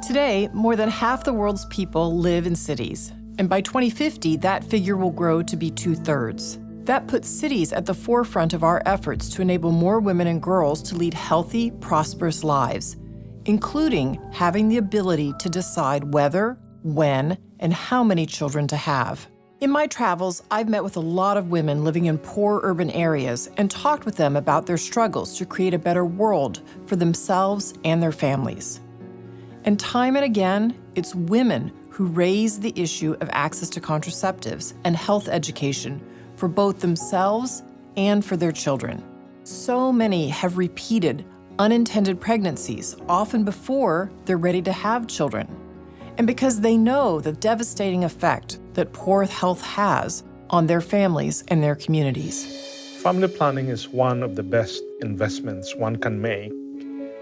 Today, more than half the world's people live in cities, and by 2050, that figure will grow to be 2/3. That puts cities at the forefront of our efforts to enable more women and girls to lead healthy, prosperous lives, including having the ability to decide whether, when, and how many children to have. In my travels, I've met with a lot of women living in poor urban areas and talked with them about their struggles to create a better world for themselves and their families. And time and again, it's women who raise the issue of access to contraceptives and health education for both themselves and for their children. So many have repeated unintended pregnancies, often before they're ready to have children. And because they know the devastating effect that poor health has on their families and their communities. Family planning is one of the best investments one can make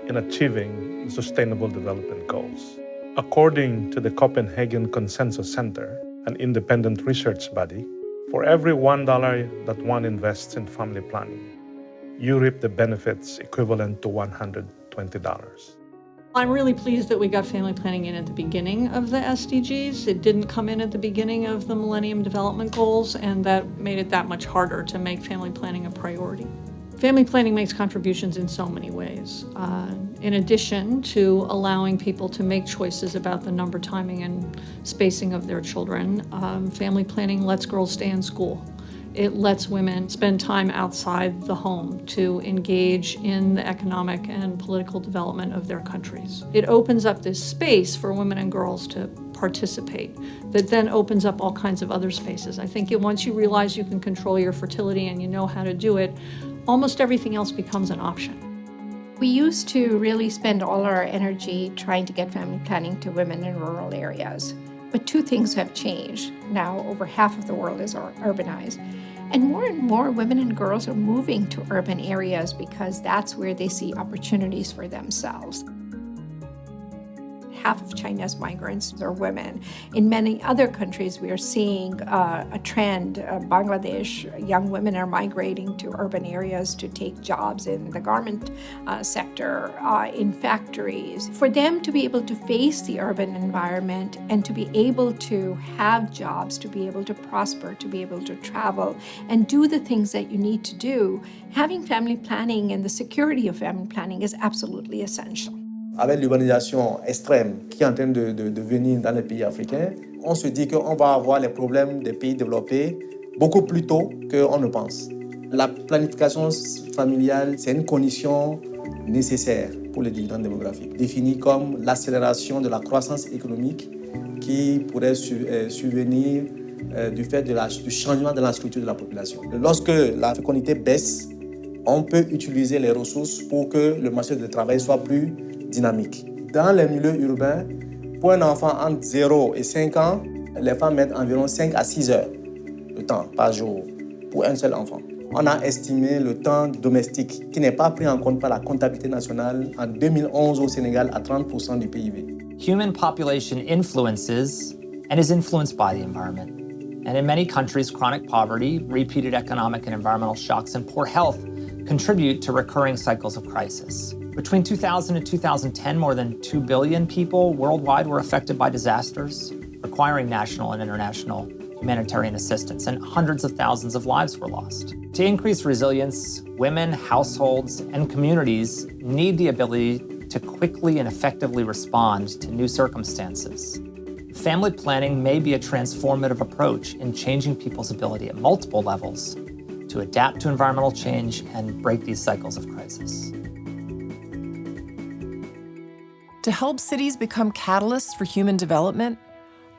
in achieving Sustainable Development Goals. According to the Copenhagen Consensus Center, an independent research body, for every $1 that one invests in family planning, you reap the benefits equivalent to $120. I'm really pleased that we got family planning in at the beginning of the SDGs. It didn't come in at the beginning of the Millennium Development Goals, and that made it that much harder to make family planning a priority. Family planning makes contributions in so many ways. In addition to allowing people to make choices about the number, timing, and spacing of their children, family planning lets girls stay in school. It lets women spend time outside the home to engage in the economic and political development of their countries. It opens up this space for women and girls to participate that then opens up all kinds of other spaces. I think once you realize you can control your fertility and you know how to do it, almost everything else becomes an option. We used to really spend all our energy trying to get family planning to women in rural areas. But two things have changed. Now over half of the world is urbanized. And more women and girls are moving to urban areas because that's where they see opportunities for themselves. Half of China's migrants are women. In many other countries, we are seeing a trend. Bangladesh, young women are migrating to urban areas to take jobs in the garment sector, in factories. For them to be able to face the urban environment and to be able to have jobs, to be able to prosper, to be able to travel and do the things that you need to do, having family planning and the security of family planning is absolutely essential. Avec l'urbanisation extrême qui est en train de venir dans les pays africains, on se dit qu'on va avoir les problèmes des pays développés beaucoup plus tôt qu'on ne pense. La planification familiale, c'est une condition nécessaire pour les dividendes démographiques, définie comme l'accélération de la croissance économique qui pourrait survenir du fait du changement de la structure de la population. Lorsque la fécondité baisse, on peut utiliser les ressources pour que le marché du travail soit plus dynamique. Dans les milieux urbains, pour un enfant entre 0 et 5 ans, les femmes mettent environ 5 à 6 heures de temps par jour pour un seul enfant. On a estimé le temps domestique qui n'est pas pris en compte par la comptabilité nationale en 2011 au Sénégal à 30% du PIB. Human population influences and is influenced by the environment. And in many countries, chronic poverty, repeated economic and environmental shocks, and poor health contribute to recurring cycles of crisis. Between 2000 and 2010, more than 2 billion people worldwide were affected by disasters, requiring national and international humanitarian assistance, and hundreds of thousands of lives were lost. To increase resilience, women, households, and communities need the ability to quickly and effectively respond to new circumstances. Family planning may be a transformative approach in changing people's ability at multiple levels to adapt to environmental change and break these cycles of crisis. To help cities become catalysts for human development,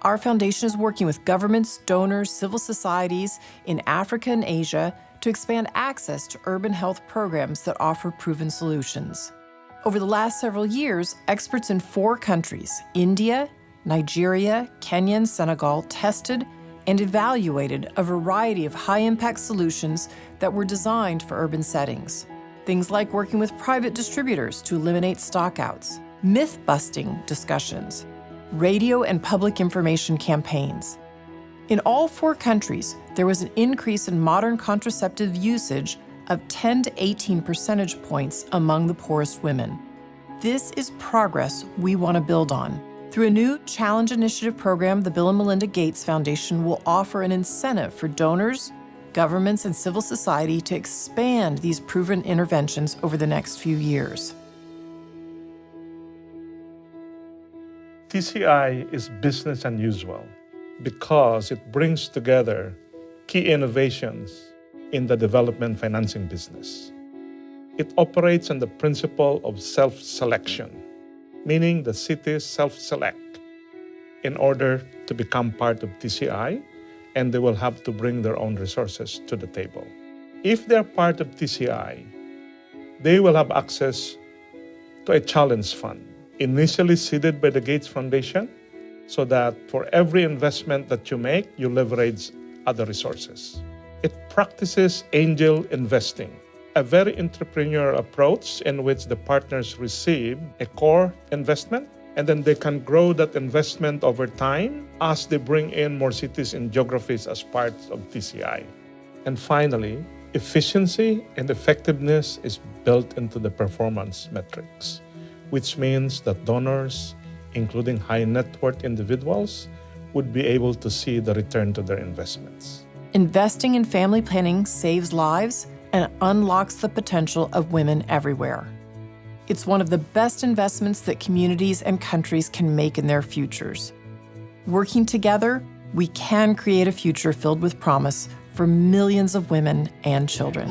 our foundation is working with governments, donors, civil societies in Africa and Asia to expand access to urban health programs that offer proven solutions. Over the last several years, experts in 4 countries, India, Nigeria, Kenya, and Senegal, tested and evaluated a variety of high-impact solutions that were designed for urban settings. Things like working with private distributors to eliminate stockouts, myth-busting discussions, radio and public information campaigns. In all 4 countries, there was an increase in modern contraceptive usage of 10 to 18 percentage points among the poorest women. This is progress we want to build on. Through a new Challenge Initiative program, the Bill and Melinda Gates Foundation will offer an incentive for donors, governments, and civil society to expand these proven interventions over the next few years. TCI is business unusual because it brings together key innovations in the development financing business. It operates on the principle of self-selection, meaning the cities self-select in order to become part of TCI, and they will have to bring their own resources to the table. If they're part of TCI, they will have access to a challenge fund, initially seeded by the Gates Foundation, so that for every investment that you make, you leverage other resources. It practices angel investing, a very entrepreneurial approach in which the partners receive a core investment, and then they can grow that investment over time as they bring in more cities and geographies as part of TCI. And finally, efficiency and effectiveness is built into the performance metrics, which means that donors, including high net worth individuals, would be able to see the return to their investments. Investing in family planning saves lives and unlocks the potential of women everywhere. It's one of the best investments that communities and countries can make in their futures. Working together, we can create a future filled with promise for millions of women and children.